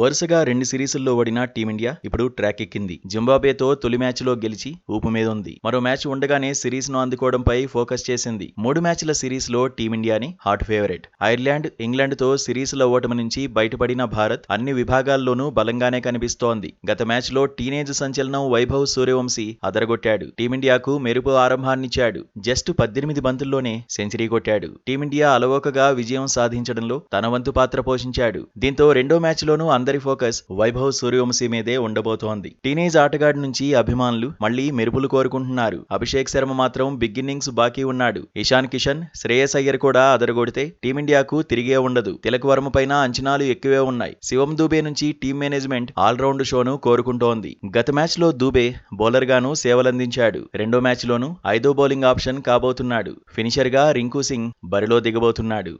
వరుసగా 2 సిరీసుల్లో ఓడిన టీమిండియా ఇప్పుడు ట్రాక్ ఎక్కింది. జింబాబ్వేతో తొలి మ్యాచ్లో గెలిచి ఊపు మీద ఉంది. మరో మ్యాచ్ ఉండగానే సిరీస్ను అందుకోవడంపై ఫోకస్ చేసింది. 3 మ్యాచ్ల సిరీస్లో టీమిండియాని హాట్ ఫేవరెట్. ఐర్లాండ్, ఇంగ్లాండ్తో సిరీసుల ఓటమి నుంచి బయటపడిన భారత్ అన్ని విభాగాల్లోనూ బలంగానే కనిపిస్తోంది. గత మ్యాచ్లో టీనేజ్ సంచలనం వైభవ్ సూర్యవంశీ అదరగొట్టాడు. టీమిండియాకు మెరుపు ఆరంభాన్నిచ్చాడు. జస్ట్ 18 బంతుల్లోనే సెంచరీ కొట్టాడు. టీమిండియా అలవోకగా విజయం సాధించడంలో తన వంతు పాత్ర పోషించాడు. దీంతో రెండో మ్యాచ్లోనూ అందరి ఫోకస్ వైభవ్ సూర్యవంశీ మీదే ఉండబోతోంది. టీనేజ్ ఆటగాడి నుంచి అభిమానులు మళ్లీ మెరుపులు కోరుకుంటున్నారు. అభిషేక్ శర్మ మాత్రం బిగ్ ఇన్నింగ్స్ బాకీ ఉన్నాడు. ఇషాన్ కిషన్, శ్రేయస్ అయ్యర్ కూడా అదరగొడితే టీమిండియాకు తిరిగే ఉండదు. తిలక్ వర్మ పైన అంచనాలు ఎక్కువే ఉన్నాయి. శివం దూబే నుంచి టీం మేనేజ్మెంట్ ఆల్రౌండ్ షోను కోరుకుంటోంది. గత మ్యాచ్లో దూబే బౌలర్ గాను సేవలందించాడు. రెండో మ్యాచ్లోనూ 5వ బౌలింగ్ ఆప్షన్ కాబోతున్నాడు. ఫినిషర్ గా రింకు సింగ్ బరిలో దిగబోతున్నాడు.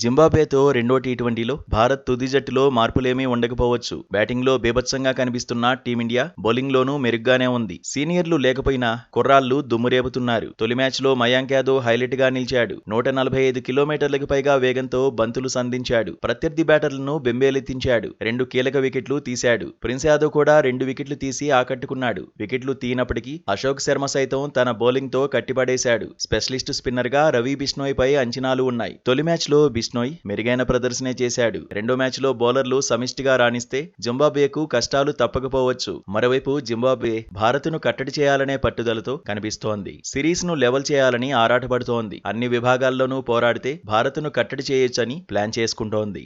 జింబాబ్వేతో రెండో టీ20లో భారత్ తుది జట్టులో మార్పులేమీ ఉండకపోవచ్చు. బ్యాటింగ్లో బీభత్సంగా కనిపిస్తున్న టీమిండియా బౌలింగ్లోనూ మెరుగ్గానే ఉంది. సీనియర్లు లేకపోయినా కుర్రాళ్లు దుమ్మురేపుతున్నారు. తొలి మ్యాచ్లో మయాంక్ యాదవ్ హైలైట్ గా నిలిచాడు. 145 కిలోమీటర్లకు పైగా వేగంతో బంతులు సంధించాడు. ప్రత్యర్థి బ్యాటర్లను బెంబేలెత్తించాడు. 2 కీలక వికెట్లు తీశాడు. ప్రిన్స్ యాదవ్ కూడా 2 వికెట్లు తీసి ఆకట్టుకున్నాడు. వికెట్లు తీయనప్పటికీ అశోక్ శర్మ సైతం తన బౌలింగ్ తో కట్టిపడేశాడు. స్పెషలిస్ట్ స్పిన్నర్ గా రవి బిష్నోయ్ పై అంచనాలు ఉన్నాయి. తొలి మ్యాచ్లో బిష్నోయ్ మెరుగైన ప్రదర్శనే చేశాడు. రెండో మ్యాచ్లో బౌలర్లు సమిష్టిగా రాణిస్తే జింబాబ్వేకు కష్టాలు తప్పకపోవచ్చు. మరోవైపు జింబాబ్వే భారత్ను కట్టడి చేయాలనే పట్టుదలతో కనిపిస్తోంది. సిరీస్ను లెవెల్ చేయాలని ఆరాటపడుతోంది. అన్ని విభాగాల్లోనూ పోరాడితే భారత్ను కట్టడి చేయొచ్చని ప్లాన్ చేసుకుంటోంది.